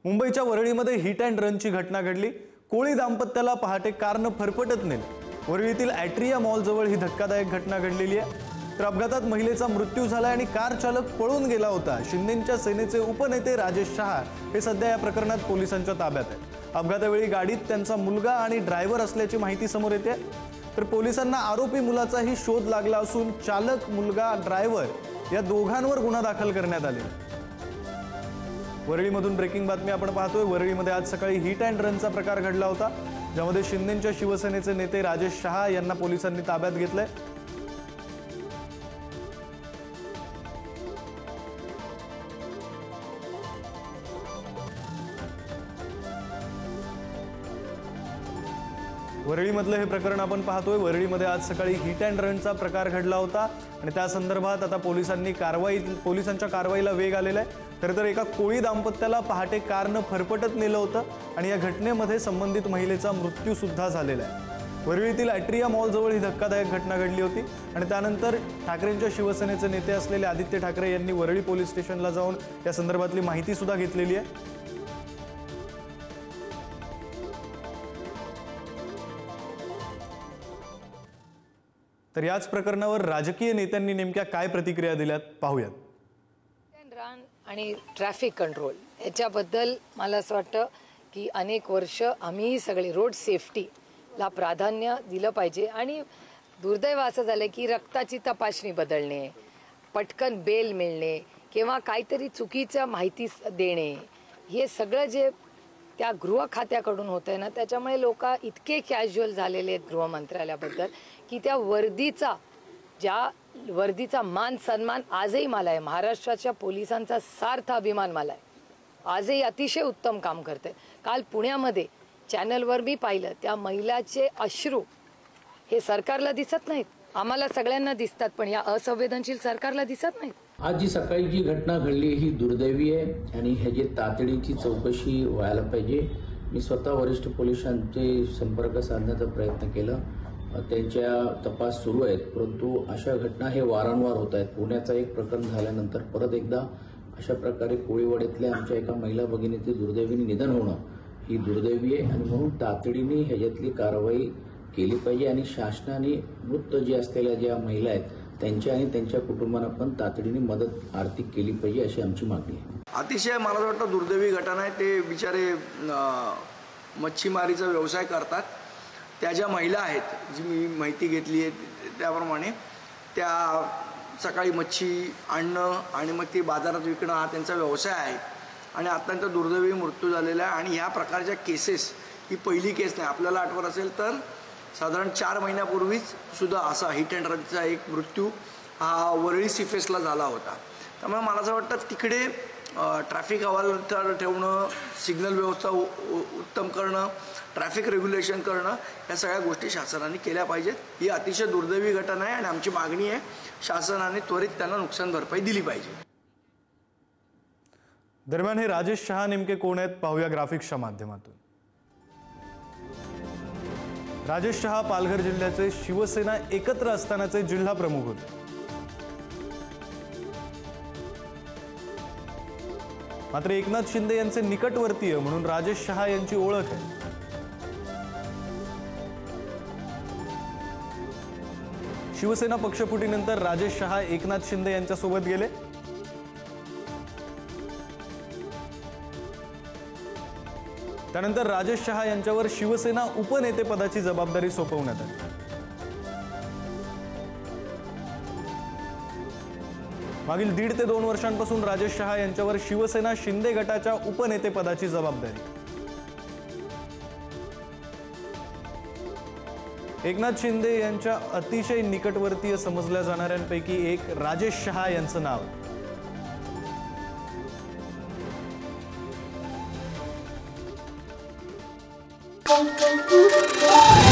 मुंबईच्या वरळीमध्ये hit and रनची घटना घडली। कोळी दाम्पत्याला पहाटे कारने फरफटत नेले। वरळीतील ॲट्रिया मॉल जवळ ही धक्कादायक घटना घडलेली आहे। तर अपघातात महिलेचा मृत्यू झाला आणि कार चालक पळून गेला होता। शिंदेंच्या सेनेचे उपनेते राजेश शहा हे सध्या या प्रकरणात पोलिसांच्या ताब्यात आहेत। अपघातावेळी गाडीत त्यांचा मुलगा आणि ड्रायव्हर असल्याची माहिती समोर येते। तर पोलिसांना आरोपी मुलाचाही शोध लागला असून चालक, मुलगा, ड्रायव्हर या दोघांवर गुन्हा दाखल करण्यात आले। वरळीमधून ब्रेकिंग बातमी आपण पाहतोय। वरळीमध्ये आज सकाळी हिट अँड रनचा प्रकार घडला होता, ज्यामध्ये शिंदेंच्या शिवसेनेचे नेते राजेश शहा यांना पोलिसांनी ताब्यात घेतलंय। वरळीमधलं हे प्रकरण आपण पाहतोय। वरळीमध्ये आज सकाळी हिट अँड रनचा प्रकार घडला होता आणि त्या संदर्भात आता पोलिसांच्या कारवाईला वेग आलेला आहे। तर एका कोळी दाम्पत्याला पहाटे कारने फरफटत नेलं होतं आणि या घटनेमध्ये संबंधित महिलेचा मृत्यू सुद्धा झालेला आहे। वरळीतील ॲट्रिया मॉल जवळ ही धक्कादायक घटना घडली होती आणि त्यानंतर ठाकरेंच्या शिवसेनेचे नेते असलेले आदित्य ठाकरे यांनी वरळी पोलीस स्टेशनला जाऊन या संदर्भातली माहिती सुद्धा घेतलेली आहे। तर याच प्रकरणावर राजकीय नेत्यांनी नेमक्या काय प्रतिक्रिया दिल्यात पाहूयात। आणि ट्रॅफिक कंट्रोल याच्याबद्दल मला असं वाटतं की अनेक वर्ष आम्ही सगळे रोड सेफ्टीला प्राधान्य दिलं पाहिजे। आणि दुर्दैव असं झालं की रक्ताची तपासणी बदलणे, पटकन बेल मिळणे किंवा काहीतरी चुकीच्या माहिती देणे, हे सगळं जे त्या गृह खात्याकडून होतंय ना, त्याच्यामुळे लोक इतके कॅज्युअल झालेले आहेत गृहमंत्रालयाबद्दल की त्या वर्दीचा मान सन्मान आजही मला आहे। महाराष्ट्राच्या पोलिसांचा सार्थ अभिमान मला आहे। आजही अतिशय उत्तम काम करते। काल पुण्यामध्ये चॅनलवर मी पाहिलं, त्या महिलाचे अश्रू हे सरकारला दिसत नाहीत, आम्हाला सगळ्यांना दिसतात, पण या असंवेदनशील सरकारला दिसत नाहीत। आज जी सकाळी जी घटना घडली ही दुर्दैवी आहे आणि ह्याची तातडीची चौकशी व्हायला पाहिजे। मी स्वतः वरिष्ठ पोलिसांचे संपर्क साधण्याचा प्रयत्न केला, त्यांच्या तपास सुरू आहेत, परंतु अशा घटना हे वारंवार होत आहेत। पुण्याचा एक प्रकरण झाल्यानंतर परत एकदा अशा प्रकारे कोळीवाड्यातल्या आमच्या एका महिला भगिनीचे दुर्दैवीने निधन होणं ही दुर्दैवी आहे आणि म्हणून तातडीने ह्याच्यातली कारवाई केली पाहिजे आणि शासनाने मृत जे असलेल्या ज्या महिला आहेत त्यांच्या आणि त्यांच्या कुटुंबांना पण तातडीने मदत आर्थिक केली पाहिजे अशी आमची मागणी आहे। अतिशय मला वाटतं दुर्दैवी घटना आहे। ते बिचारे मच्छीमारीचा व्यवसाय करतात, त्या ज्या महिला आहेत जी मी माहिती घेतली आहे त्याप्रमाणे त्या सकाळी मच्छी आणणं आणि मग ती बाजारात विकणं हा त्यांचा व्यवसाय आहे आणि अत्यंत दुर्दैवी मृत्यू झालेला आहे। आणि ह्या प्रकारच्या केसेस ही पहिली केस नाही। आपल्याला आठवत असेल तर साधारण 4 महिन्यापूर्वीच सुद्धा असा हिट अँड रनचा एक मृत्यू हा वरळी सीफेसला झाला होता। त्यामुळे मला असं वाटतं तिकडे ट्रॅफिक हवालदार ठेवणं, सिग्नल व्यवस्था उत्तम करणं, ट्रॅफिक रेग्युलेशन करणं, या सगळ्या गोष्टी शासनाने केल्या पाहिजेत। ही अतिशय दुर्दैवी घटना आहे आणि आमची मागणी आहे शासनाने त्वरित त्यांना नुकसान भरपाई दिली पाहिजे। दरम्यान हे राजेश शहा नेमके कोण आहेत पाहूया ग्राफिक्सच्या माध्यमातून। राजेश शहा पालघर जिल्ह्याचे शिवसेना एकत्र असतानाचे जिल्हा प्रमुख होते। मात्र एकनाथ शिंदे यांचे निकटवर्तीय म्हणून राजेश शहा यांची ओळख आहे। शिवसेना पक्षफुटीनंतर राजेश शहा एकनाथ शिंदे यांच्या सोबत गेले। त्यानंतर राजेश शहा यांच्यावर शिवसेना उपनेतेपदाची जबाबदारी सोपवण्यात आली। मागील 1.5 ते 2 वर्षांपासून राजेश शहा यांच्यावर शिवसेना शिंदे गटाच्या उपनेतेपदाची जबाबदारी। एकनाथ शिंदे यांच्या अतिशय निकटवर्तीय समजल्या जाणाऱ्यांपैकी एक राजेश शहा यांचं नाव। Thank you.